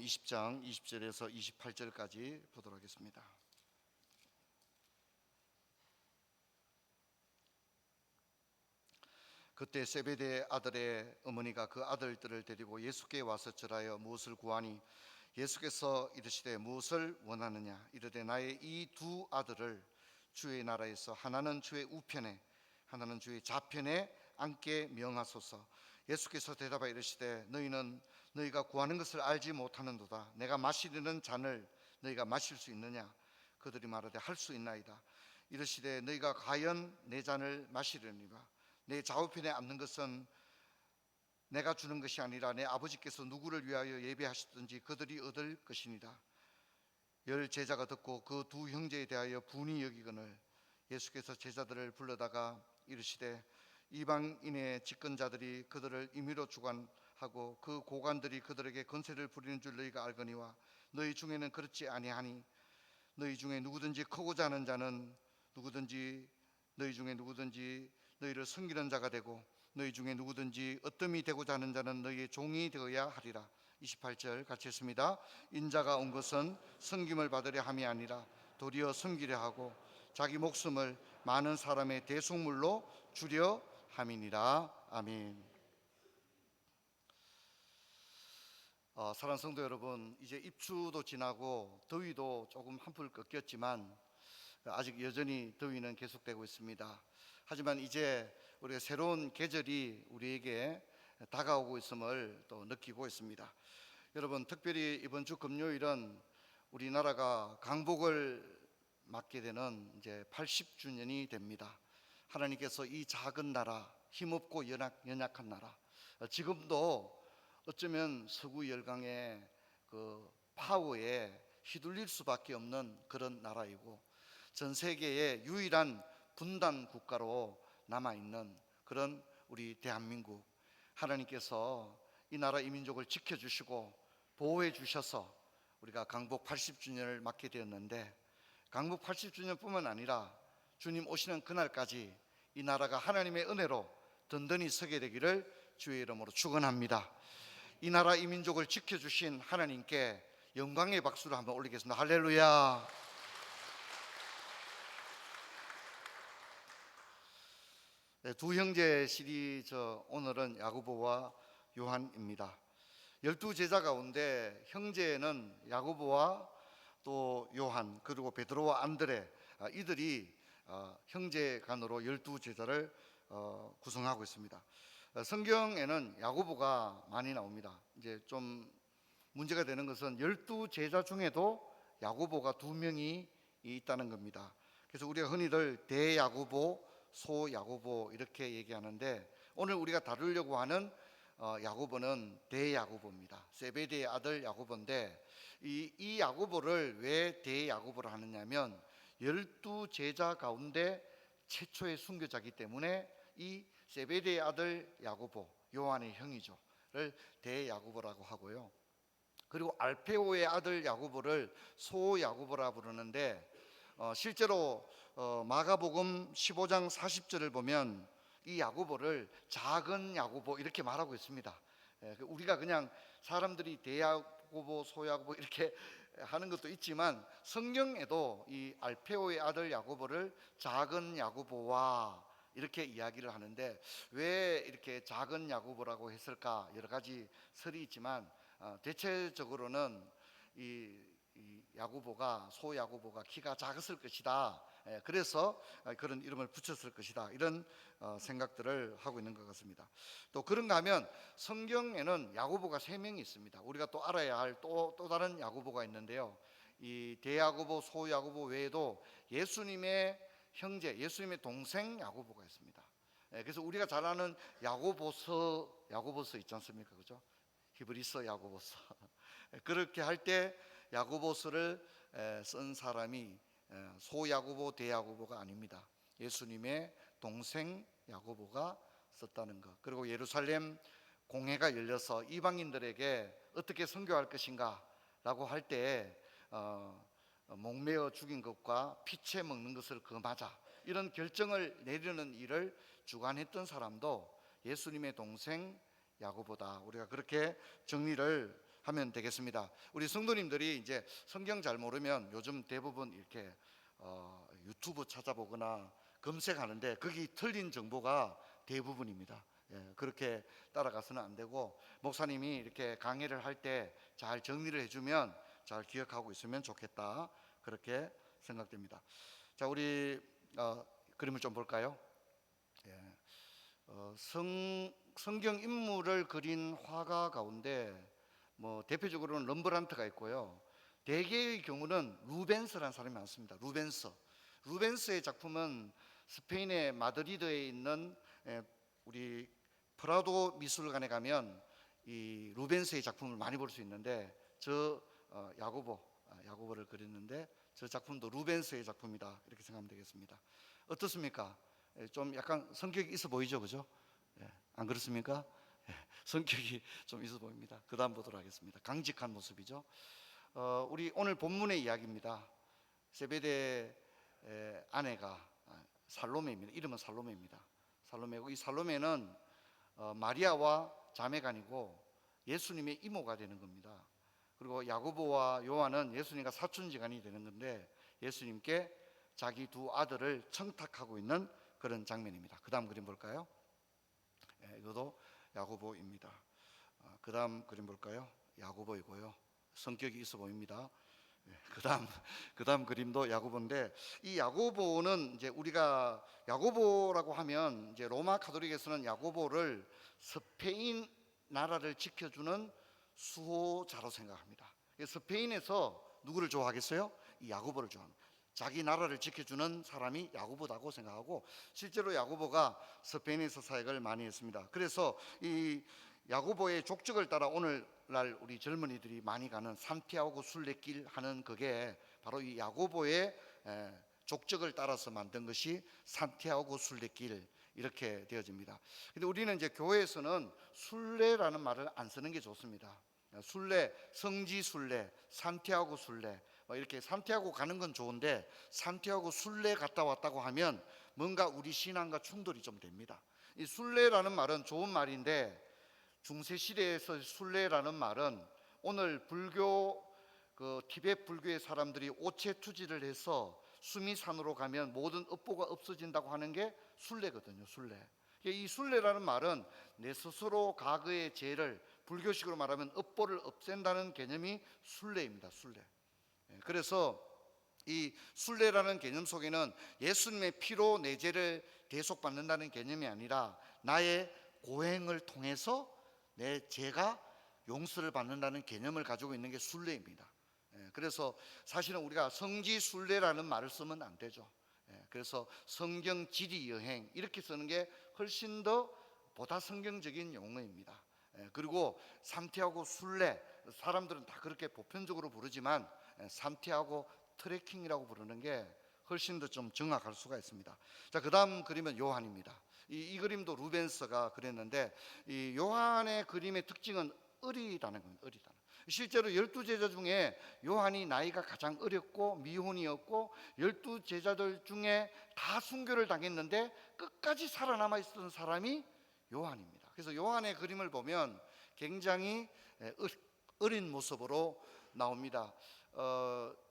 20장 20절에서 28절까지 보도록 하겠습니다. 그때 세베대의 아들의 어머니가 그 아들들을 데리고 예수께 와서 절하여 무엇을 구하니 예수께서 이르시되 무엇을 원하느냐 이르되 나의 이 두 아들을 주의 나라에서 하나는 주의 우편에 하나는 주의 좌편에 앉게 명하소서. 예수께서 대답하여 이르시되 너희는 너희가 구하는 것을 알지 못하는도다. 내가 마시려는 잔을 너희가 마실 수 있느냐? 그들이 말하되 할 수 있나이다. 이르시되 너희가 과연 내 잔을 마시려니와 내 좌우편에 앉는 것은 내가 주는 것이 아니라 내 아버지께서 누구를 위하여 예배하셨든지 그들이 얻을 것이니라. 열 제자가 듣고 그 두 형제에 대하여 분이 여기거늘 예수께서 제자들을 불러다가 이르시되 이방인의 집권자들이 그들을 임의로 주관하고 그 고관들이 그들에게 권세를 부리는 줄 너희가 알거니와 너희 중에는 그렇지 아니하니 너희 중에 누구든지 크고자 하는 자는 너희 중에 누구든지 너희를 섬기는 자가 되고 너희 중에 누구든지 어뜸이 되고자 하는 자는 너희의 종이 되어야 하리라. 28절 같이 했습니다. 인자가 온 것은 섬김을 받으려 함이 아니라 도리어 섬기려 하고 자기 목숨을 많은 사람의 대속물로 주려 함이니라. 아멘. 사랑하는 성도 여러분, 이제 입추도 지나고 더위도 조금 한풀 꺾였지만 아직 여전히 더위는 계속되고 있습니다. 하지만 이제 우리가 새로운 계절이 우리에게 다가오고 있음을 또 느끼고 있습니다. 여러분, 특별히 이번 주 금요일은 우리나라가 강복을 맞게 되는 이제 80주년이 됩니다. 하나님께서 이 작은 나라, 힘없고 연약한 나라, 지금도 어쩌면 서구 열강의 그 파워에 휘둘릴 수밖에 없는 그런 나라이고 전 세계의 유일한 분단 국가로 남아있는 그런 우리 대한민국, 하나님께서 이 나라 이 민족을 지켜주시고 보호해 주셔서 우리가 강복 80주년을 맞게 되었는데, 강복 80주년뿐만 아니라 주님 오시는 그날까지 이 나라가 하나님의 은혜로 든든히 서게 되기를 주의 이름으로 축원합니다. 이 나라 이 민족을 지켜주신 하나님께 영광의 박수를 한번 올리겠습니다. 할렐루야. 네, 두 형제 시리즈, 오늘은 야고보와 요한입니다. 12제자 가운데 형제는 야고보와 또 요한 그리고 베드로와 안드레, 이들이 형제간으로 12제자를 구성하고 있습니다. 성경에는 야고보가 많이 나옵니다. 이제 좀 문제가 되는 것은 12제자 중에도 야고보가 2명이 있다는 겁니다. 그래서 우리가 흔히들 대야고보, 소야고보 이렇게 얘기하는데, 오늘 우리가 다루려고 하는 야고보는 대야고보입니다. 세베대의 아들 야고보인데, 이 야고보를 왜 대야고보를 하느냐면 12제자 가운데 최초의 순교자이기 때문에 이 세베대의 아들 야고보, 요한의 형이죠를 대야고보라고 하고요. 그리고 알페오의 아들 야고보를 소야고보라 부르는데, 실제로 마가복음 15장 40절을 보면 이 야고보를 작은 야고보 이렇게 말하고 있습니다. 우리가 그냥 사람들이 대야고보, 소야고보 이렇게 하는 것도 있지만 성경에도 이 알페오의 아들 야고보를 작은 야고보와 이렇게 이야기를 하는데, 왜 이렇게 작은 야고보라고 했을까 여러 가지 설이 있지만 대체적으로는 이 야고보가, 소야고보가 키가 작았을 것이다. 그래서 그런 이름을 붙였을 것이다. 이런 생각들을 하고 있는 것 같습니다. 또 그런가 하면 성경에는 야고보가 3명이 있습니다. 우리가 또 알아야 할 또 다른 야고보가 있는데요. 이 대야고보, 소야고보 외에도 예수님의 형제, 예수님의 동생 야고보가 있습니다. 그래서 우리가 잘 아는 야고보서 있지 않습니까? 그죠? 히브리서, 야고보서. 그렇게 할 때 야고보서를 쓴 사람이 소야고보, 대야고보가 아닙니다. 예수님의 동생 야고보가 썼다는 것. 그리고 예루살렘 공회가 열려서 이방인들에게 어떻게 선교할 것인가 라고 할 때 목매어 죽인 것과 피채 먹는 것을 금하자, 이런 결정을 내리는 일을 주관했던 사람도 예수님의 동생 야고보다. 우리가 그렇게 정리를 하면 되겠습니다. 우리 성도님들이 이제 성경 잘 모르면 요즘 대부분 이렇게 유튜브 찾아보거나 검색하는데 거기 틀린 정보가 대부분입니다. 그렇게 따라가서는 안 되고 목사님이 이렇게 강의를 할 때 잘 정리를 해주면 잘 기억하고 있으면 좋겠다, 그렇게 생각됩니다. 자, 우리 그림을 좀 볼까요? 예. 성경 인물을 그린 화가 가운데 뭐 대표적으로는 럼브란트가 있고요. 대개의 경우는 루벤스라는 사람이 많습니다. 루벤스의 작품은 스페인의 마드리드에 있는 우리 프라도 미술관에 가면 이 루벤스의 작품을 많이 볼 수 있는데, 저 야고보를 그렸는데 저 작품도 루벤스의 작품이다, 이렇게 생각하면 되겠습니다. 어떻습니까? 좀 약간 성격이 있어 보이죠, 그죠? 안 그렇습니까? 성격이 좀 있어 보입니다. 그 다음 보도록 하겠습니다. 강직한 모습이죠. 우리 오늘 본문의 이야기입니다. 세베대 아내가 살로메입니다. 이름은 살로메입니다. 살로메고, 이 살로메는 마리아와 자매간이고 예수님의 이모가 되는 겁니다. 그리고 야고보와 요한은 예수님과 사촌지간이 되는 건데 예수님께 자기 두 아들을 청탁하고 있는 그런 장면입니다. 그 다음 그림 볼까요? 이것도 야고보입니다. 그 다음 그림 볼까요? 야고보이고요. 성격이 있어 보입니다. 그 다음 그림도 야고보인데, 이 야고보는 이제 우리가 야고보라고 하면 이제 로마 가톨릭에서는 야고보를 스페인 나라를 지켜주는 수호자로 생각합니다. 스페인에서 누구를 좋아하겠어요? 이 야고보를 좋아합니다. 자기 나라를 지켜주는 사람이 야고보다고 생각하고, 실제로 야고보가 스페인에서 사역을 많이 했습니다. 그래서 이 야고보의 족적을 따라 오늘날 우리 젊은이들이 많이 가는 산티아고 순례길 하는, 그게 바로 이 야고보의 족적을 따라서 만든 것이 산티아고 순례길, 이렇게 되어집니다. 근데 우리는 이제 교회에서는 순례라는 말을 안 쓰는 게 좋습니다. 순례, 성지 순례, 산티아고 순례, 이렇게 산티아고 가는 건 좋은데 산티아고 순례 갔다 왔다고 하면 뭔가 우리 신앙과 충돌이 좀 됩니다. 이 순례라는 말은 좋은 말인데, 중세 시대에서 순례라는 말은 오늘 불교, 티베트 불교의 사람들이 오체 투지를 해서 수미산으로 가면 모든 업보가 없어진다고 하는 게 순례거든요. 순례. 이 순례라는 말은 내 스스로 과거의 죄를, 불교식으로 말하면 업보를 없앤다는 개념이 순례입니다. 순례. 그래서 이 순례라는 개념 속에는 예수님의 피로 내 죄를 대속받는다는 개념이 아니라 나의 고행을 통해서 내 죄가 용서를 받는다는 개념을 가지고 있는 게 순례입니다. 그래서 사실은 우리가 성지 순례라는 말을 쓰면 안 되죠. 그래서 성경 지리 여행, 이렇게 쓰는 게 훨씬 더 보다 성경적인 용어입니다. 그리고 산티아고 순례, 사람들은 다 그렇게 보편적으로 부르지만 산티아고 트레킹이라고 부르는 게 훨씬 더 좀 정확할 수가 있습니다. 자, 그 다음 그림은 요한입니다. 이 그림도 루벤스가 그렸는데, 이 요한의 그림의 특징은 어리다는 겁니다. 어리다. 실제로 12제자 중에 요한이 나이가 가장 어렸고 미혼이었고 12제자들 중에 다 순교를 당했는데 끝까지 살아남아 있었던 사람이 요한입니다. 그래서 요한의 그림을 보면 굉장히 어린 모습으로 나옵니다.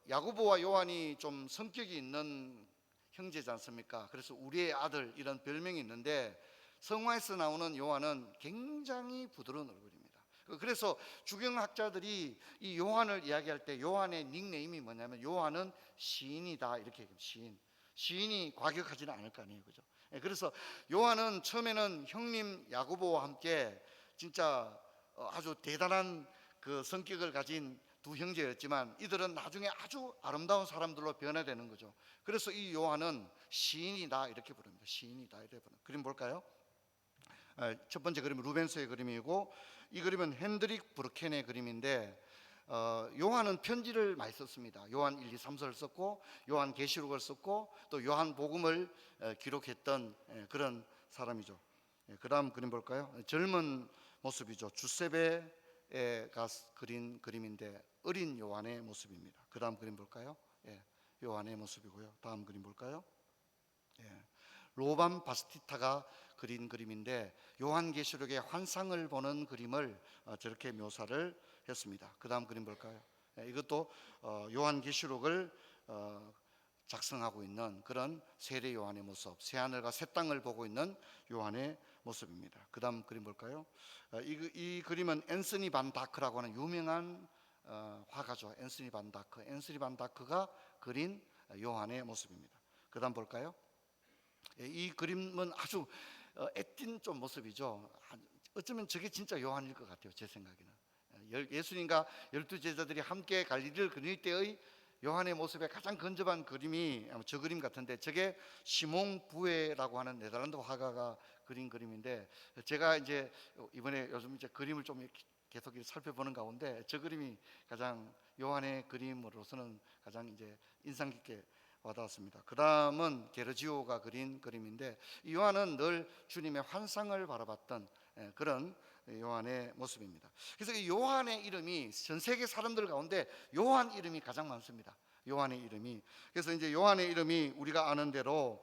야고보와 요한이 좀 성격이 있는 형제지 않습니까? 그래서 우리의 아들, 이런 별명이 있는데 성화에서 나오는 요한은 굉장히 부드러운 얼굴입니다. 그래서 주경학자들이 이 요한을 이야기할 때 요한의 닉네임이 뭐냐면 요한은 시인이다, 이렇게 얘기합니다. 시인이 과격하지는 않을 거 아니에요, 그죠? 그래서 요한은 처음에는 형님 야고보와 함께 진짜 아주 대단한 그 성격을 가진 두 형제였지만 이들은 나중에 아주 아름다운 사람들로 변화되는 거죠. 그래서 이 요한은 시인이다, 이렇게 부릅니다. 시인이다, 이렇게 부릅니다. 그림 볼까요? 첫 번째 그림은 루벤스의 그림이고, 이 그림은 핸드릭 브르켄의 그림인데, 요한은 편지를 많이 썼습니다. 요한 1, 2, 3서를 썼고 요한 계시록을 썼고 또 요한 복음을 기록했던 그런 사람이죠. 그 다음 그림 볼까요? 젊은 모습이죠. 주세베가 그린 그림인데 어린 요한의 모습입니다. 그 다음 그림 볼까요? 요한의 모습이고요. 다음 그림 볼까요? 로반 바스티타가 그린 그림인데 요한계시록의 환상을 보는 그림을 저렇게 묘사를 했습니다. 그 다음 그림 볼까요? 이것도 요한계시록을 작성하고 있는 그런 세례 요한의 모습, 새하늘과 새 땅을 보고 있는 요한의 모습입니다. 그 다음 그림 볼까요? 이 그림은 앤서니 반 다크라고 하는 유명한 화가죠. 앤서니 반 다크. 앤서니 반 다크가 그린 요한의 모습입니다. 그 다음 볼까요? 이 그림은 아주 애띤 좀 모습이죠. 어쩌면 저게 진짜 요한일 것 같아요. 제 생각에는. 예수님과 12제자들이 함께 갈릴리를 거닐 때의 요한의 모습에 가장 근접한 그림이 아마 저 그림 같은데, 저게 시몽 부에라고 하는 네덜란드 화가가 그린 그림인데, 제가 이제 이번에 요즘 이제 그림을 좀 계속 살펴보는 가운데 저 그림이 가장 요한의 그림으로서는 가장 이제 인상 깊게 와닿았습니다. 그 다음은 게르지오가 그린 그림인데, 이 요한은 늘 주님의 환상을 바라봤던 그런 요한의 모습입니다. 그래서 이 요한의 이름이 전 세계 사람들 가운데 요한 이름이 가장 많습니다. 요한의 이름이. 그래서 이제 요한의 이름이 우리가 아는 대로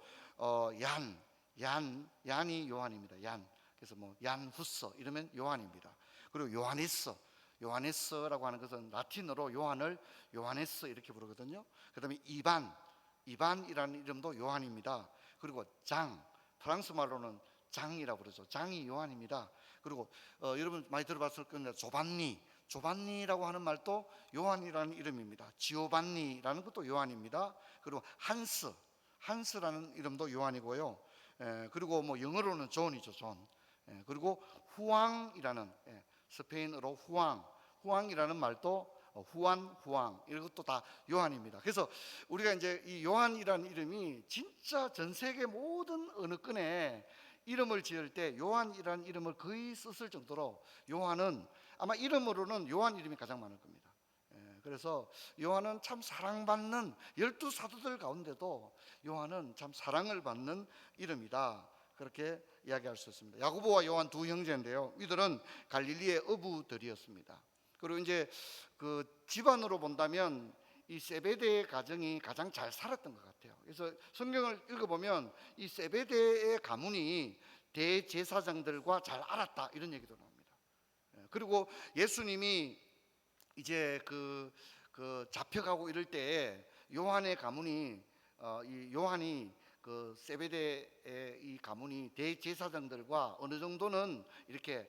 얀이 요한입니다. 얀. 그래서 뭐 얀 후서 이러면 요한입니다. 그리고 요하네스라고 하는 것은 라틴어로 요한을 요하네스 이렇게 부르거든요. 그다음에 이반이라는 이름도 요한입니다. 그리고 프랑스 말로는 장이라고 그러죠. 장이 요한입니다. 그리고 여러분 많이 들어봤을 건데 조반니라고 하는 말도 요한이라는 이름입니다. 지오반니라는 것도 요한입니다. 그리고 한스라는 이름도 요한이고요. 그리고 뭐 영어로는 존이죠. 존. 그리고 후앙이라는 스페인어로 후앙이라는 말도 후앙 이것도 다 요한입니다. 그래서 우리가 이제 이 요한이라는 이름이 진짜 전 세계 모든 어느 끈에 이름을 지을 때 요한이라는 이름을 거의 썼을 정도로, 요한은 아마 이름으로는 요한 이름이 가장 많을 겁니다. 그래서 요한은 참 사랑받는 12사도들 가운데도 요한은 참 사랑을 받는 이름이다, 그렇게 이야기할 수 있습니다. 야고보와 요한 두 형제인데요, 이들은 갈릴리의 어부들이었습니다. 그리고 이제 그 집안으로 본다면 이 세베대의 가정이 가장 잘 살았던 것 같아요. 그래서 성경을 읽어보면 이 세베대의 가문이 대제사장들과 잘 알았다, 이런 얘기도 나옵니다. 그리고 예수님이 이제 그 잡혀가고 이럴 때에 요한의 가문이 이 요한이 그 세베대의 이 가문이 대제사장들과 어느 정도는 이렇게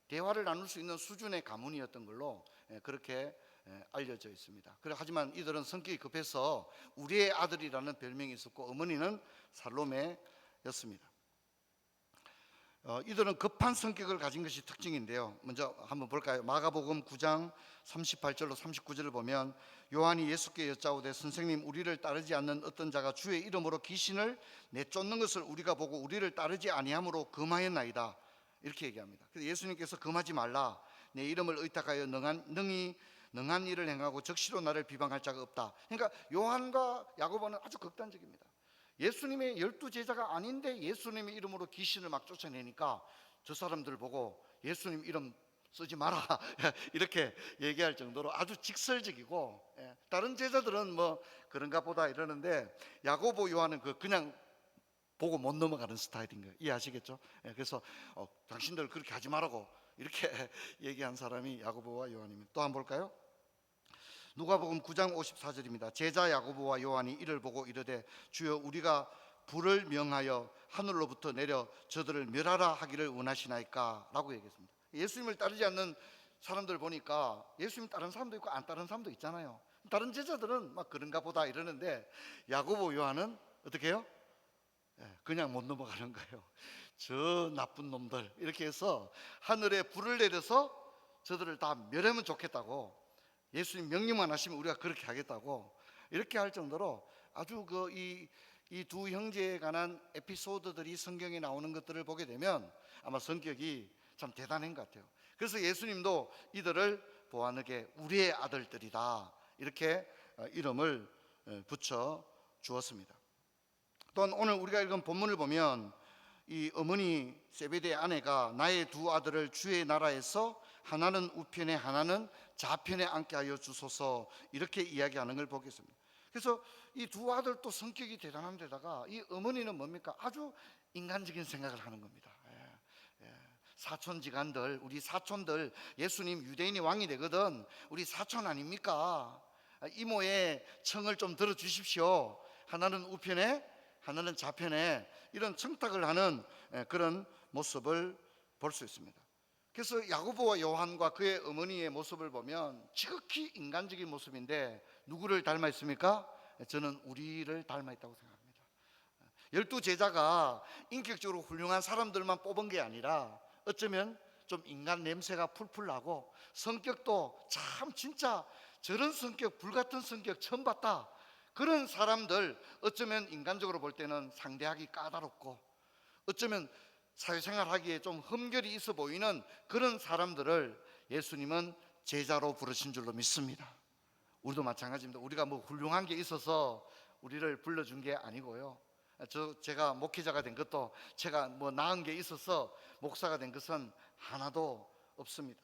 대화를 나눌 수 있는 수준의 가문이었던 걸로 그렇게 알려져 있습니다. 하지만 이들은 성격이 급해서 우리의 아들이라는 별명이 있었고, 어머니는 살로메였습니다. 이들은 급한 성격을 가진 것이 특징인데요, 먼저 한번 볼까요? 마가복음 9장 38절로 39절을 보면, 요한이 예수께 여짜오되 선생님, 우리를 따르지 않는 어떤 자가 주의 이름으로 귀신을 내쫓는 것을 우리가 보고 우리를 따르지 아니함으로 금하였나이다, 이렇게 얘기합니다. 그래서 예수님께서 금하지 말라, 내 이름을 의탁하여 능한 일을 행하고 적시로 나를 비방할 자가 없다. 그러니까 요한과 야고보는 아주 극단적입니다. 예수님의 12제자가 아닌데 예수님의 이름으로 귀신을 막 쫓아내니까 저 사람들 보고 예수님 이름 쓰지 마라 이렇게 얘기할 정도로 아주 직설적이고, 다른 제자들은 뭐 그런가 보다 이러는데 야고보 요한은 그냥 보고 못 넘어가는 스타일인 거예요. 이해하시겠죠? 그래서 당신들 그렇게 하지 말라고 이렇게 얘기한 사람이 야고보와 요한입니다. 또 한번 볼까요? 누가복음 9장 54절입니다. 제자 야고보와 요한이 이를 보고 이르되 주여, 우리가 불을 명하여 하늘로부터 내려 저들을 멸하라 하기를 원하시나이까, 라고 얘기했습니다. 예수님을 따르지 않는 사람들 보니까 예수님 따르는 사람도 있고 안 따르는 사람도 있잖아요. 다른 제자들은 막 그런가 보다 이러는데 야고보 요한은 어떻게 해요? 그냥 못 넘어가는 거예요. 저 나쁜 놈들, 이렇게 해서 하늘에 불을 내려서 저들을 다 멸하면 좋겠다고, 예수님 명령만 하시면 우리가 그렇게 하겠다고 이렇게 할 정도로 아주 이 두 형제에 관한 에피소드들이 성경에 나오는 것들을 보게 되면 아마 성격이 참 대단한 것 같아요. 그래서 예수님도 이들을 보아내게 우리의 아들들이다, 이렇게 이름을 붙여 주었습니다. 또한 오늘 우리가 읽은 본문을 보면 이 어머니 세베대의 아내가 나의 두 아들을 주의 나라에서 하나는 우편에 하나는 좌편에 앉게 하여 주소서, 이렇게 이야기하는 걸 보겠습니다. 그래서 이 두 아들도 성격이 대단한 데다가 이 어머니는 뭡니까? 아주 인간적인 생각을 하는 겁니다. 사촌지간들, 우리 사촌들, 예수님 유대인이 왕이 되거든 우리 사촌 아닙니까? 이모의 청을 좀 들어주십시오. 하나는 우편에 하나는 좌편에 이런 청탁을 하는 그런 모습을 볼 수 있습니다. 그래서 야고보와 요한과 그의 어머니의 모습을 보면 지극히 인간적인 모습인데 누구를 닮아 있습니까? 저는 우리를 닮아 있다고 생각합니다. 12제자가 인격적으로 훌륭한 사람들만 뽑은 게 아니라 어쩌면 좀 인간 냄새가 풀풀 나고 성격도 참 진짜 저런 성격, 불같은 성격 처음 봤다, 그런 사람들, 어쩌면 인간적으로 볼 때는 상대하기 까다롭고 어쩌면 사회생활 하기에 좀 흠결이 있어 보이는 그런 사람들을 예수님은 제자로 부르신 줄로 믿습니다. 우리도 마찬가지입니다. 우리가 뭐 훌륭한 게 있어서 우리를 불러준 게 아니고요, 제가 목회자가 된 것도 제가 뭐 나은 게 있어서 목사가 된 것은 하나도 없습니다.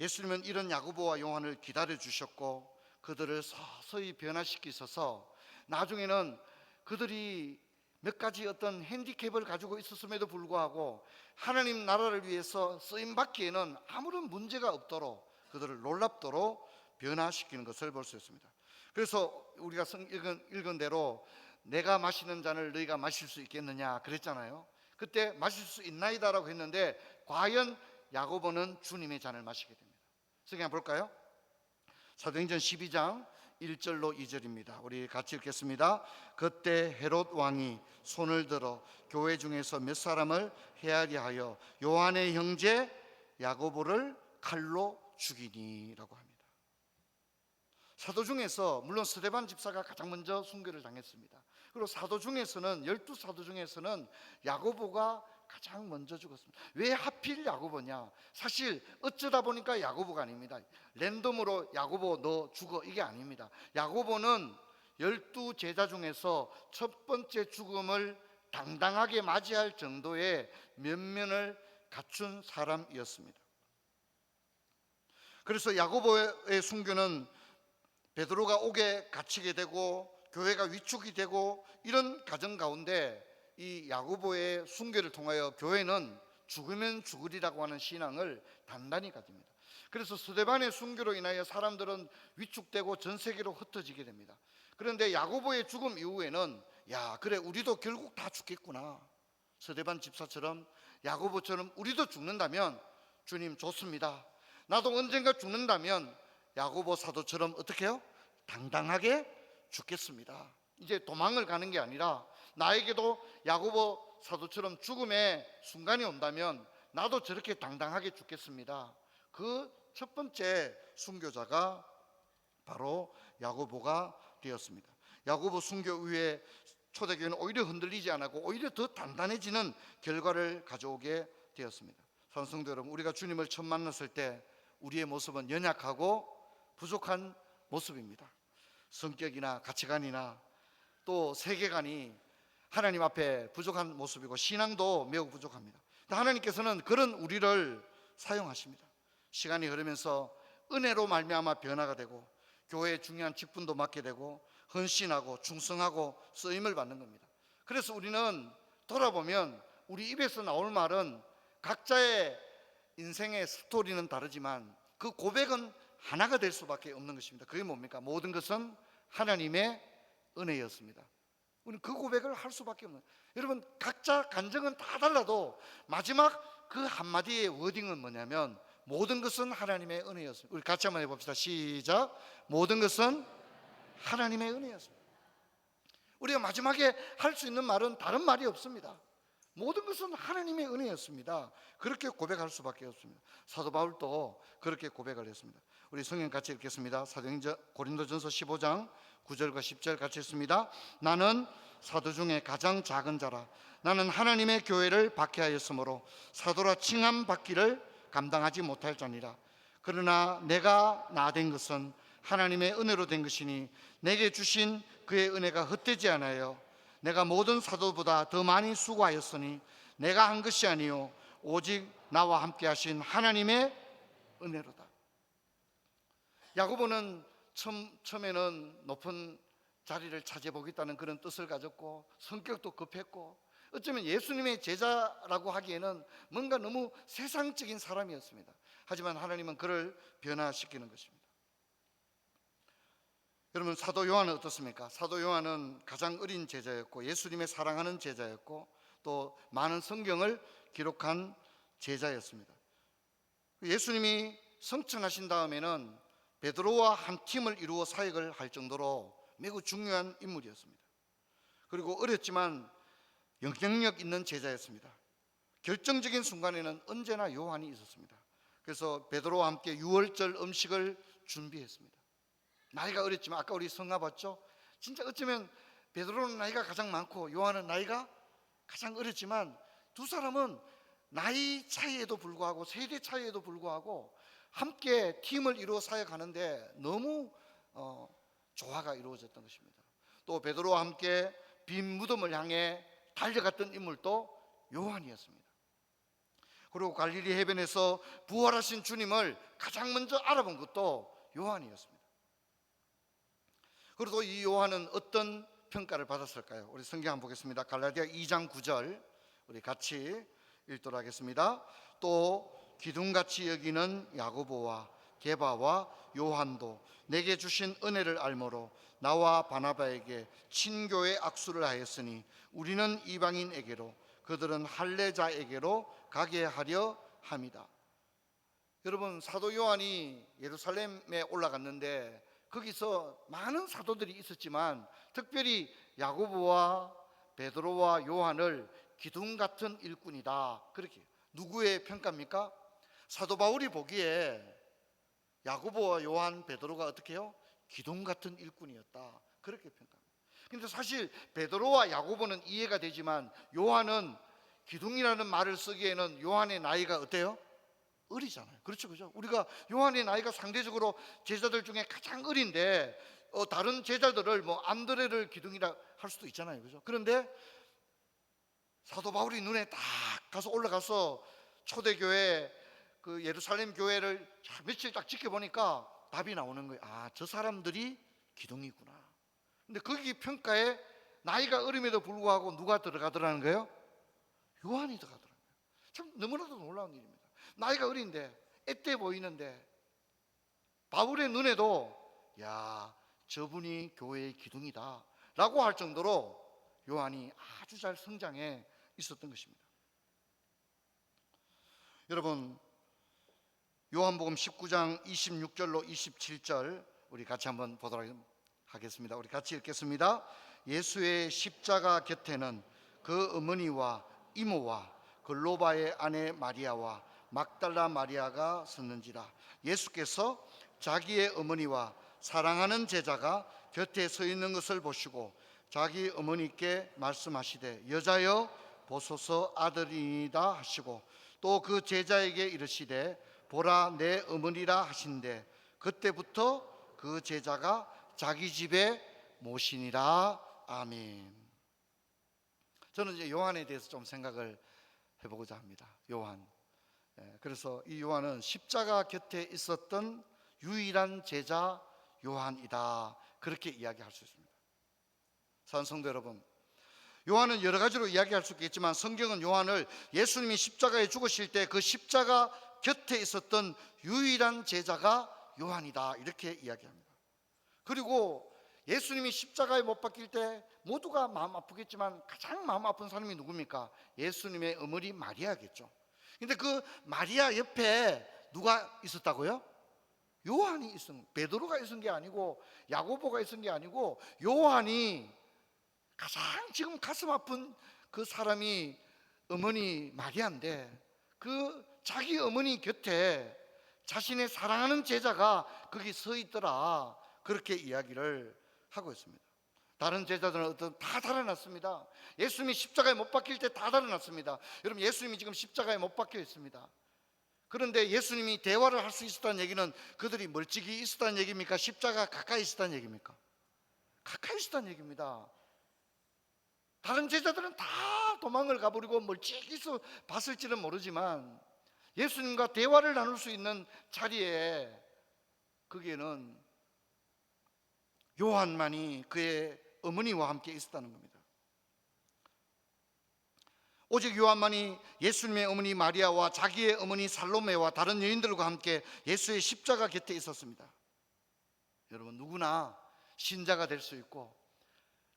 예수님은 이런 야고보와 요한을 기다려 주셨고 그들을 서서히 변화시키셔서 나중에는 그들이 몇 가지 어떤 핸디캡을 가지고 있었음에도 불구하고 하나님 나라를 위해서 쓰임받기에는 아무런 문제가 없도록 그들을 놀랍도록 변화시키는 것을 볼 수 있습니다. 그래서 우리가 읽은 대로 내가 마시는 잔을 너희가 마실 수 있겠느냐 그랬잖아요. 그때 마실 수 있나이다라고 했는데 과연 야고보는 주님의 잔을 마시게 됩니다. 성경 볼까요? 사도행전 12장 1절로 2절입니다. 우리 같이 읽겠습니다. 그때 헤롯 왕이 손을 들어 교회 중에서 몇 사람을 헤아리 하여 요한의 형제 야고보를 칼로 죽이니라고 합니다. 사도 중에서 물론 스데반 집사가 가장 먼저 순교를 당했습니다. 그리고 사도 중에서는 12사도 중에서는 야고보가 가장 먼저 죽었습니다. 왜 하필 야고보냐? 사실 어쩌다 보니까 야고보가 아닙니다. 랜덤으로 야고보 너 죽어 이게 아닙니다. 야고보는 12제자 중에서 첫 번째 죽음을 당당하게 맞이할 정도의 면면을 갖춘 사람이었습니다. 그래서 야고보의 순교는 베드로가 옥에 갇히게 되고 교회가 위축이 되고 이런 가정 가운데 이 야고보의 순교를 통하여 교회는 죽으면 죽으리라고 하는 신앙을 단단히 가집니다. 그래서 스데반의 순교로 인하여 사람들은 위축되고 전 세계로 흩어지게 됩니다. 그런데 야고보의 죽음 이후에는 야 그래 우리도 결국 다 죽겠구나, 스데반 집사처럼 야고보처럼 우리도 죽는다면 주님 좋습니다. 나도 언젠가 죽는다면 야고보 사도처럼 어떻게 해요? 당당하게 죽겠습니다. 이제 도망을 가는 게 아니라 나에게도 야고보 사도처럼 죽음의 순간이 온다면 나도 저렇게 당당하게 죽겠습니다. 그 첫 번째 순교자가 바로 야고보가 되었습니다. 야고보 순교 후에 초대교회는 오히려 흔들리지 않고 오히려 더 단단해지는 결과를 가져오게 되었습니다. 성도 여러분, 우리가 주님을 처음 만났을 때 우리의 모습은 연약하고 부족한 모습입니다. 성격이나 가치관이나 또 세계관이 하나님 앞에 부족한 모습이고 신앙도 매우 부족합니다. 하나님께서는 그런 우리를 사용하십니다. 시간이 흐르면서 은혜로 말미암아 변화가 되고 교회의 중요한 직분도 맡게 되고 헌신하고 충성하고 쓰임을 받는 겁니다. 그래서 우리는 돌아보면 우리 입에서 나올 말은 각자의 인생의 스토리는 다르지만 그 고백은 하나가 될 수밖에 없는 것입니다. 그게 뭡니까? 모든 것은 하나님의 은혜였습니다. 우리는 그 고백을 할 수밖에 없는, 여러분 각자 간증은 다 달라도 마지막 그 한마디의 워딩은 뭐냐면 모든 것은 하나님의 은혜였습니다. 우리 같이 한번 해봅시다. 시작. 모든 것은 하나님의 은혜였습니다. 우리가 마지막에 할 수 있는 말은 다른 말이 없습니다. 모든 것은 하나님의 은혜였습니다. 그렇게 고백할 수밖에 없습니다. 사도 바울도 그렇게 고백을 했습니다. 우리 성경 같이 읽겠습니다. 사도행전 고린도전서 15장 9절과 10절 같이 읽습니다. 나는 사도 중에 가장 작은 자라. 나는 하나님의 교회를 박해하였으므로 사도라 칭함 받기를 감당하지 못할 자니라. 그러나 내가 나 된 것은 하나님의 은혜로 된 것이니 내게 주신 그의 은혜가 헛되지 않아요. 내가 모든 사도보다 더 많이 수고하였으니 내가 한 것이 아니요 오직 나와 함께 하신 하나님의 은혜로다. 야고보는 처음에는 높은 자리를 차지해보겠다는 그런 뜻을 가졌고 성격도 급했고 어쩌면 예수님의 제자라고 하기에는 뭔가 너무 세상적인 사람이었습니다. 하지만 하나님은 그를 변화시키는 것입니다. 여러분, 사도 요한은 어떻습니까? 사도 요한은 가장 어린 제자였고 예수님의 사랑하는 제자였고 또 많은 성경을 기록한 제자였습니다. 예수님이 성천하신 다음에는 베드로와 한 팀을 이루어 사역을 할 정도로 매우 중요한 인물이었습니다. 그리고 어렸지만 영향력 있는 제자였습니다. 결정적인 순간에는 언제나 요한이 있었습니다. 그래서 베드로와 함께 유월절 음식을 준비했습니다. 나이가 어렸지만 아까 우리 성가 봤죠? 진짜 어쩌면 베드로는 나이가 가장 많고 요한은 나이가 가장 어렸지만 두 사람은 나이 차이에도 불구하고 세대 차이에도 불구하고 함께 팀을 이루어 사역하는데 너무 조화가 이루어졌던 것입니다. 또 베드로와 함께 빈 무덤을 향해 달려갔던 인물도 요한이었습니다. 그리고 갈릴리 해변에서 부활하신 주님을 가장 먼저 알아본 것도 요한이었습니다. 그리고 이 요한은 어떤 평가를 받았을까요? 우리 성경 한번 보겠습니다. 갈라디아 2장 9절 우리 같이 읽도록 하겠습니다. 또 기둥같이 여기는 야고보와 게바와 요한도 내게 주신 은혜를 알므로 나와 바나바에게 친교의 악수를 하였으니 우리는 이방인에게로 그들은 할례자에게로 가게 하려 함이다. 여러분, 사도 요한이 예루살렘에 올라갔는데 거기서 많은 사도들이 있었지만 특별히 야고보와 베드로와 요한을 기둥 같은 일꾼이다, 그렇게. 누구의 평가입니까? 사도 바울이 보기에 야고보와 요한, 베드로가 어떻게 해요? 기둥 같은 일꾼이었다, 그렇게 평가합니다. 근데 사실 베드로와 야고보는 이해가 되지만 요한은 기둥이라는 말을 쓰기에는 요한의 나이가 어때요? 어리잖아요. 그렇죠, 그죠? 우리가 요한의 나이가 상대적으로 제자들 중에 가장 어린데 다른 제자들을 뭐 안드레를 기둥이라 할 수도 있잖아요, 그죠? 그런데 사도 바울이 눈에 딱 가서 올라가서 초대교회 그 예루살렘 교회를 며칠 딱 지켜보니까 답이 나오는 거예요. 아, 저 사람들이 기둥이구나. 근데 거기 평가에 나이가 어림에도 불구하고 누가 들어가더라는 거예요? 요한이 들어가더라는 거예요. 참 너무나도 놀라운 일입니다. 나이가 어린데 앳돼 보이는데 바울의 눈에도 야, 저분이 교회의 기둥이다 라고 할 정도로 요한이 아주 잘 성장해 있었던 것입니다. 여러분, 요한복음 19장 26절로 27절 우리 같이 한번 보도록 하겠습니다. 우리 같이 읽겠습니다. 예수의 십자가 곁에는 그 어머니와 이모와 글로바의 아내 마리아와 막달라 마리아가 섰는지라. 예수께서 자기의 어머니와 사랑하는 제자가 곁에 서 있는 것을 보시고 자기 어머니께 말씀하시되 여자여 보소서 아들이니이다 하시고 또 그 제자에게 이르시되 보라 내 어머니라 하신대 그때부터 그 제자가 자기 집에 모시니라. 아멘. 저는 이제 요한에 대해서 좀 생각을 해보고자 합니다. 요한. 그래서 이 요한은 십자가 곁에 있었던 유일한 제자 요한이다, 그렇게 이야기할 수 있습니다. 사랑하는 성도 여러분, 요한은 여러 가지로 이야기할 수 있겠지만 성경은 요한을 예수님이 십자가에 죽으실 때 그 십자가 곁에 있었던 유일한 제자가 요한이다, 이렇게 이야기합니다. 그리고 예수님이 십자가에 못 박힐 때 모두가 마음 아프겠지만 가장 마음 아픈 사람이 누굽니까? 예수님의 어머니 마리아겠죠. 근데 그 마리아 옆에 누가 있었다고요? 요한이 있은, 베드로가 있은 게 아니고 야고보가 있은 게 아니고 요한이, 가장 지금 가슴 아픈 그 사람이 어머니 마리아인데 그 자기 어머니 곁에 자신의 사랑하는 제자가 거기 서 있더라, 그렇게 이야기를 하고 있습니다. 다른 제자들은 다 달아났습니다. 예수님이 십자가에 못 박힐 때 다 달아났습니다. 여러분, 예수님이 지금 십자가에 못 박혀 있습니다. 그런데 예수님이 대화를 할 수 있었다는 얘기는 그들이 멀찍이 있었다는 얘기입니까? 십자가 가까이 있었다는 얘기입니까? 가까이 있었다는 얘기입니다. 다른 제자들은 다 도망을 가버리고 멀찍이서 봤을지는 모르지만 예수님과 대화를 나눌 수 있는 자리에 거기에는 요한만이 그의 어머니와 함께 있었다는 겁니다. 오직 요한만이 예수님의 어머니 마리아와 자기의 어머니 살로메와 다른 여인들과 함께 예수의 십자가 곁에 있었습니다. 여러분, 누구나 신자가 될 수 있고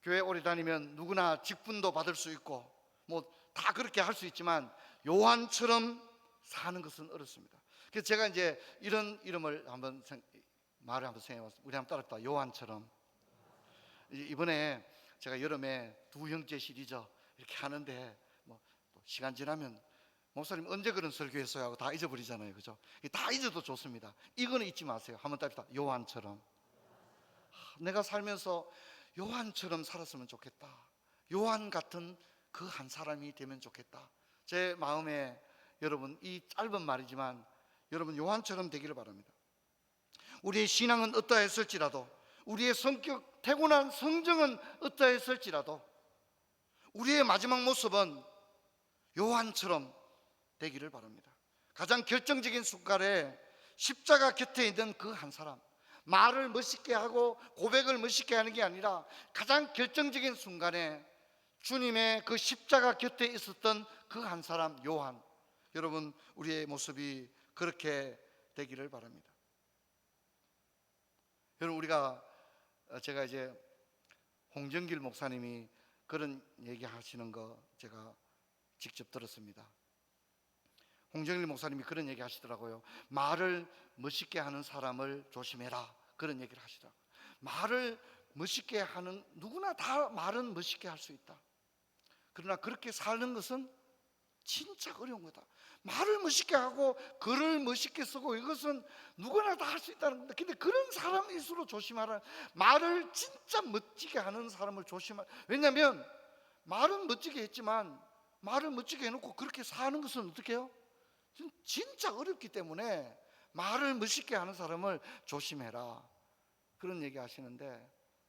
교회 오래 다니면 누구나 직분도 받을 수 있고 뭐 다 그렇게 할 수 있지만 요한처럼 사는 것은 어렵습니다. 그래서 제가 이제 이런 이름을 말을 한번 생각해봤습니다. 우리 한번 따라합시다. 요한처럼. 이번에 제가 여름에 두 형제 시리즈 이렇게 하는데 뭐 또 시간 지나면 목사님 언제 그런 설교했어요 하고 다 잊어버리잖아요, 그죠? 다 잊어도 좋습니다. 이거는 잊지 마세요. 한번 따라합시다. 요한처럼. 내가 살면서 요한처럼 살았으면 좋겠다. 요한 같은 그 한 사람이 되면 좋겠다. 제 마음에 여러분, 이 짧은 말이지만 여러분 요한처럼 되기를 바랍니다. 우리의 신앙은 어떠했을지라도, 우리의 성격, 태고난 성정은 어떠했을지라도 우리의 마지막 모습은 요한처럼 되기를 바랍니다. 가장 결정적인 순간에 십자가 곁에 있는 그 한 사람, 말을 멋있게 하고 고백을 멋있게 하는 게 아니라 가장 결정적인 순간에 주님의 그 십자가 곁에 있었던 그 한 사람, 요한. 여러분, 우리의 모습이 그렇게 되기를 바랍니다. 여러분, 제가 이제 홍정길 목사님이 그런 얘기 하시는 거 제가 직접 들었습니다. 홍정길 목사님이 그런 얘기 하시더라고요. 말을 멋있게 하는 사람을 조심해라, 그런 얘기를 하시더라고요. 말을 멋있게 하는, 누구나 다 말은 멋있게 할 수 있다. 그러나 그렇게 사는 것은 진짜 어려운 거다. 말을 멋있게 하고 글을 멋있게 쓰고 이것은 누구나 다 할 수 있다는 겁니다. 근데 그런 사람일수록 조심하라. 말을 진짜 멋지게 하는 사람을 조심하라. 왜냐하면 말은 멋지게 했지만 말을 멋지게 해놓고 그렇게 사는 것은 어떻게 해요? 진짜 어렵기 때문에 말을 멋있게 하는 사람을 조심해라, 그런 얘기 하시는데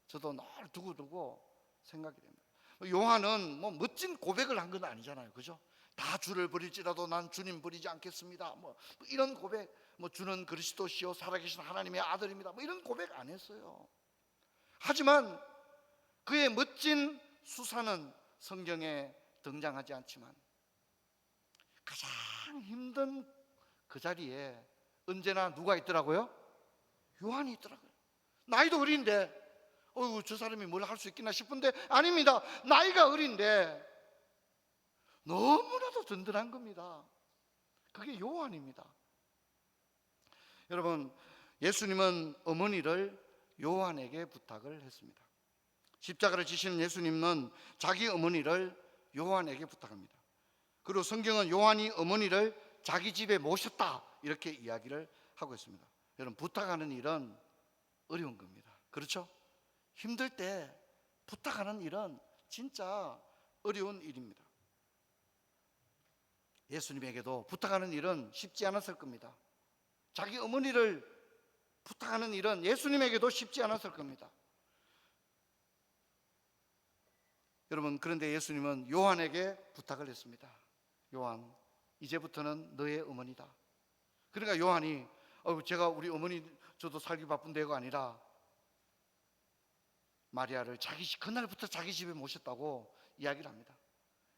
저도 늘 두고두고 생각이 됩니다. 요한은 뭐 멋진 고백을 한 건 아니잖아요, 그죠? 다 주를 버릴지라도 난 주님 버리지 않겠습니다, 뭐 이런 고백, 뭐 주는 그리스도시요 살아계신 하나님의 아들입니다, 뭐 이런 고백 안 했어요. 하지만 그의 멋진 수사는 성경에 등장하지 않지만 가장 힘든 그 자리에 언제나 누가 있더라고요? 요한이 있더라고요. 나이도 어린데 저 사람이 뭘 할 수 있겠나 싶은데 아닙니다. 나이가 어린데 너무나도 든든한 겁니다. 그게 요한입니다. 여러분, 예수님은 어머니를 요한에게 부탁을 했습니다. 십자가를 지시는 예수님은 자기 어머니를 요한에게 부탁합니다. 그리고 성경은 요한이 어머니를 자기 집에 모셨다, 이렇게 이야기를 하고 있습니다. 여러분, 부탁하는 일은 어려운 겁니다. 그렇죠? 힘들 때 부탁하는 일은 진짜 어려운 일입니다. 예수님에게도 부탁하는 일은 쉽지 않았을 겁니다. 자기 어머니를 부탁하는 일은 예수님에게도 쉽지 않았을 겁니다. 여러분, 그런데 예수님은 요한에게 부탁을 했습니다. 요한, 이제부터는 너의 어머니다. 그러니까 요한이 제가 우리 어머니 저도 살기 바쁜 데가 아니라 마리아를 그날부터 자기 집에 모셨다고 이야기를 합니다.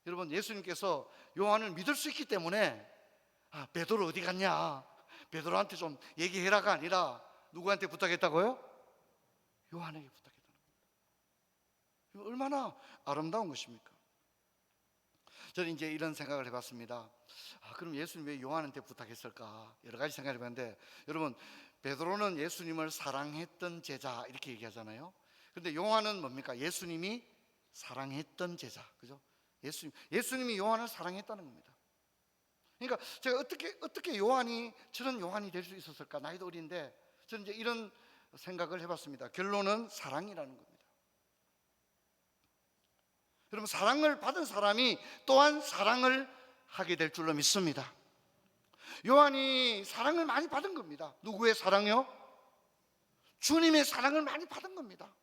여러분, 예수님께서 요한을 믿을 수 있기 때문에 베드로 어디 갔냐, 베드로한테 좀 얘기해라가 아니라 누구한테 부탁했다고요? 요한에게 부탁했다는 겁니다. 얼마나 아름다운 것입니까? 저는 이제 이런 생각을 해봤습니다. 그럼 예수님 왜 요한한테 부탁했을까? 여러 가지 생각을 해봤는데, 여러분, 베드로는 예수님을 사랑했던 제자 이렇게 얘기하잖아요. 그런데 요한은 뭡니까? 예수님이 사랑했던 제자, 그죠? 예수님이 요한을 사랑했다는 겁니다. 그러니까 제가 어떻게 요한이 저런 요한이 될 수 있었을까? 나이도 어린데 저는 이제 이런 생각을 해봤습니다. 결론은 사랑이라는 겁니다. 여러분, 사랑을 받은 사람이 또한 사랑을 하게 될 줄로 믿습니다. 요한이 사랑을 많이 받은 겁니다. 누구의 사랑이요? 주님의 사랑을 많이 받은 겁니다.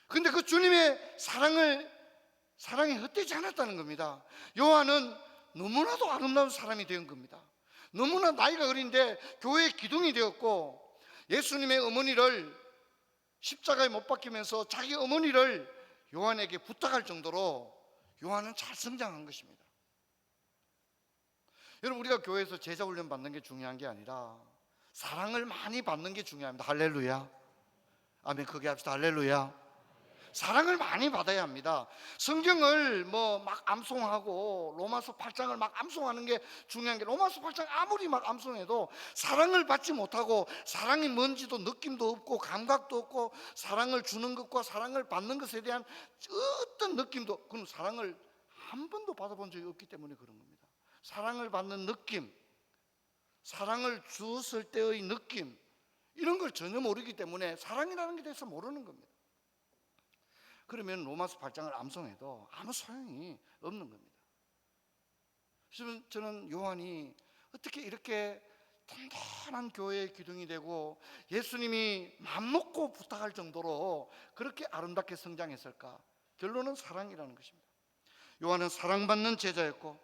그런데 그 주님의 사랑이 헛되지 않았다는 겁니다. 요한은 너무나도 아름다운 사람이 된 겁니다. 너무나 나이가 어린데 교회의 기둥이 되었고, 예수님의 어머니를 십자가에 못 박히면서 자기 어머니를 요한에게 부탁할 정도로 요한은 잘 성장한 것입니다. 여러분, 우리가 교회에서 제자 훈련 받는 게 중요한 게 아니라 사랑을 많이 받는 게 중요합니다. 할렐루야. 아멘. 크게 합시다. 할렐루야. 사랑을 많이 받아야 합니다. 성경을 막 암송하고 로마서 8장을 막 암송하는 게 중요한 게, 로마서 8장 아무리 막 암송해도 사랑을 받지 못하고 사랑이 뭔지도 느낌도 없고 감각도 없고 사랑을 주는 것과 사랑을 받는 것에 대한 어떤 느낌도, 그건 사랑을 한 번도 받아본 적이 없기 때문에 그런 겁니다. 사랑을 받는 느낌, 사랑을 주었을 때의 느낌, 이런 걸 전혀 모르기 때문에 사랑이라는 게 대해서 모르는 겁니다. 그러면 로마서 8장을 암송해도 아무 소용이 없는 겁니다. 그래서 저는 요한이 어떻게 이렇게 단단한 교회의 기둥이 되고 예수님이 맘먹고 부탁할 정도로 그렇게 아름답게 성장했을까? 결론은 사랑이라는 것입니다. 요한은 사랑받는 제자였고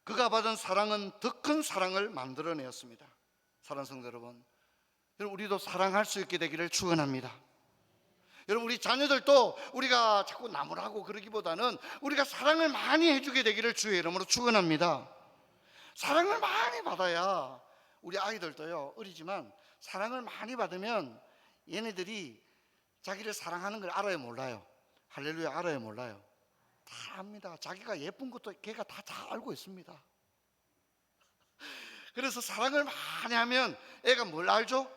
그가 받은 사랑은 더 큰 사랑을 만들어내었습니다. 사랑하는 성도 여러분, 우리도 사랑할 수 있게 되기를 축원합니다. 여러분, 우리 자녀들도 우리가 자꾸 나무라고 그러기보다는 우리가 사랑을 많이 해주게 되기를 주의 이름으로 축원합니다. 사랑을 많이 받아야 우리 아이들도요, 어리지만 사랑을 많이 받으면 얘네들이 자기를 사랑하는 걸 알아요, 몰라요? 할렐루야. 알아요, 몰라요? 다 압니다. 자기가 예쁜 것도 걔가 다 알고 있습니다. 그래서 사랑을 많이 하면 애가 뭘 알죠?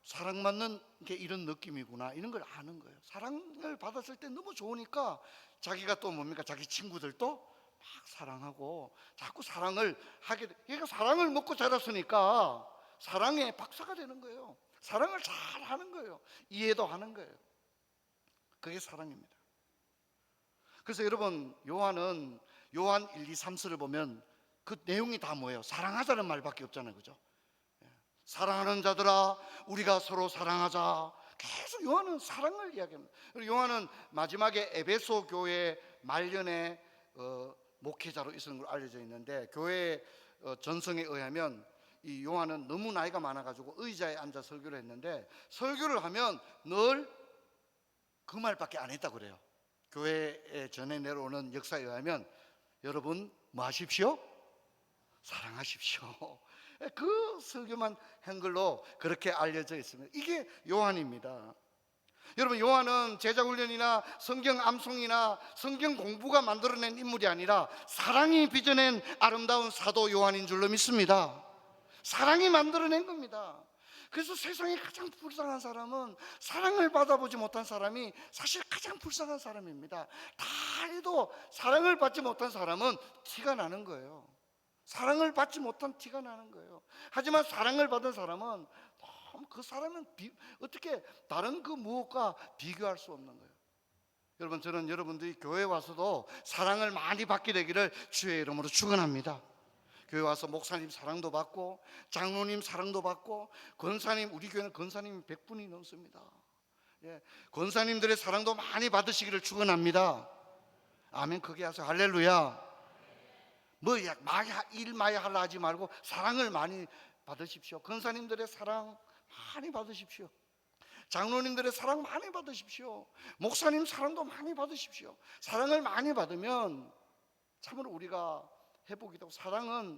사랑받는 게 이런 느낌이구나, 이런 걸 아는 거예요. 사랑을 받았을 때 너무 좋으니까 자기가 또 뭡니까? 자기 친구들도 막 사랑하고 자꾸 사랑을 하게 돼. 얘가 사랑을 먹고 자랐으니까 사랑의 박사가 되는 거예요. 사랑을 잘 하는 거예요. 이해도 하는 거예요. 그게 사랑입니다. 그래서 여러분, 요한 1, 2, 3서를 보면 그 내용이 다 뭐예요? 사랑하자는 말밖에 없잖아요, 그죠? 사랑하는 자들아, 우리가 서로 사랑하자. 계속 요한은 사랑을 이야기합니다. 그리고 요한은 마지막에 에베소 교회 말년에 목회자로 있었는 걸로 알려져 있는데, 교회 전성에 의하면 이 요한은 너무 나이가 많아가지고 의자에 앉아 설교를 했는데, 설교를 하면 늘 그 말밖에 안 했다고 그래요. 교회에 전해 내려오는 역사에 의하면 여러분 뭐 하십시오? 사랑하십시오. 그 설교만 한 걸로 그렇게 알려져 있습니다. 이게 요한입니다. 여러분, 요한은 제자훈련이나 성경 암송이나 성경 공부가 만들어낸 인물이 아니라 사랑이 빚어낸 아름다운 사도 요한인 줄로 믿습니다. 사랑이 만들어낸 겁니다. 그래서 세상에 가장 불쌍한 사람은 사랑을 받아보지 못한 사람이 사실 가장 불쌍한 사람입니다. 다 해도 사랑을 받지 못한 사람은 티가 나는 거예요. 사랑을 받지 못한 티가 나는 거예요. 하지만 사랑을 받은 사람은 너무 그 사람은 어떻게 다른 그 무엇과 비교할 수 없는 거예요. 여러분, 저는 여러분들이 교회 와서도 사랑을 많이 받게 되기를 주의 이름으로 축원합니다. 교회 와서 목사님 사랑도 받고 장로님 사랑도 받고 권사님, 우리 교회는 권사님이 100분이 넘습니다. 권사님들의 사랑도 많이 받으시기를 축원합니다. 아멘. 크게 하세요. 할렐루야. 일 많이 하려 하지 말고 사랑을 많이 받으십시오. 권사님들의 사랑 많이 받으십시오. 장로님들의 사랑 많이 받으십시오. 목사님 사랑도 많이 받으십시오. 사랑을 많이 받으면 참으로 우리가 회복이 되고, 사랑은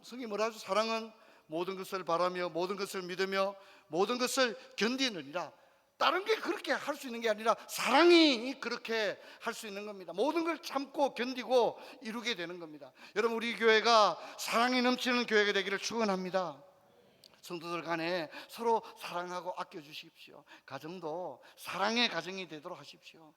성이 뭐라 하죠? 사랑은 모든 것을 바라며 모든 것을 믿으며 모든 것을 견디느니라. 다른 게 그렇게 할 수 있는 게 아니라 사랑이 그렇게 할 수 있는 겁니다. 모든 걸 참고 견디고 이루게 되는 겁니다. 여러분, 우리 교회가 사랑이 넘치는 교회가 되기를 축원합니다. 성도들 간에 서로 사랑하고 아껴주십시오. 가정도 사랑의 가정이 되도록 하십시오.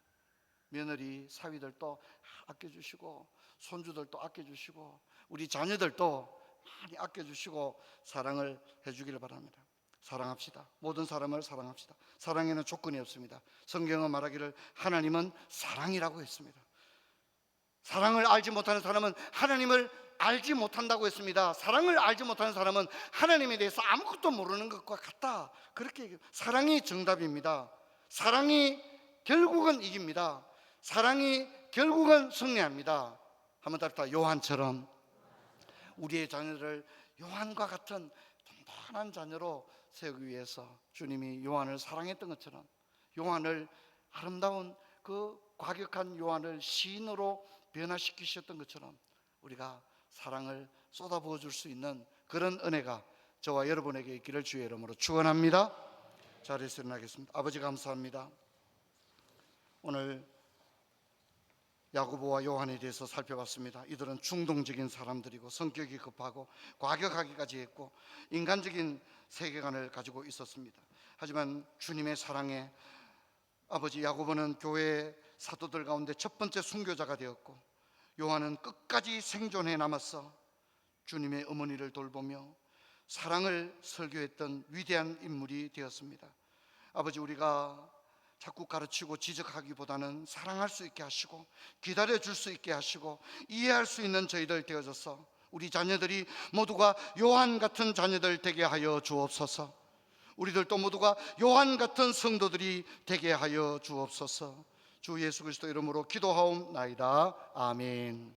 며느리, 사위들도 아껴주시고 손주들도 아껴주시고 우리 자녀들도 많이 아껴주시고 사랑을 해주기를 바랍니다. 사랑합시다. 모든 사람을 사랑합시다. 사랑에는 조건이 없습니다. 성경은 말하기를 하나님은 사랑이라고 했습니다. 사랑을 알지 못하는 사람은 하나님을 알지 못한다고 했습니다. 사랑을 알지 못하는 사람은 하나님에 대해서 아무것도 모르는 것과 같다. 그렇게 얘기해요. 사랑이 정답입니다. 사랑이 결국은 이깁니다. 사랑이 결국은 승리합니다. 한번 답다. 요한처럼 우리의 자녀를 요한과 같은 단단한 자녀로 세우기 위해서 주님이 요한을 사랑했던 것처럼 요한을 아름다운 그 과격한 요한을 시인으로 변화시키셨던 것처럼 우리가 사랑을 쏟아부어 줄 수 있는 그런 은혜가 저와 여러분에게 있기를 주의 이름으로 축원합니다. 자리에서 일어나겠습니다. 아버지 감사합니다. 오늘 야고보와 요한에 대해서 살펴봤습니다. 이들은 충동적인 사람들이고 성격이 급하고 과격하기까지 했고 인간적인 세계관을 가지고 있었습니다. 하지만 주님의 사랑에 아버지 야고보는 교회 사도들 가운데 첫 번째 순교자가 되었고, 요한은 끝까지 생존해 남았어 주님의 어머니를 돌보며 사랑을 설교했던 위대한 인물이 되었습니다. 아버지, 우리가 자꾸 가르치고 지적하기보다는 사랑할 수 있게 하시고 기다려줄 수 있게 하시고 이해할 수 있는 저희들 되어져서 우리 자녀들이 모두가 요한 같은 자녀들 되게 하여 주옵소서. 우리들도 모두가 요한 같은 성도들이 되게 하여 주옵소서. 주 예수 그리스도 이름으로 기도하옵나이다. 아멘.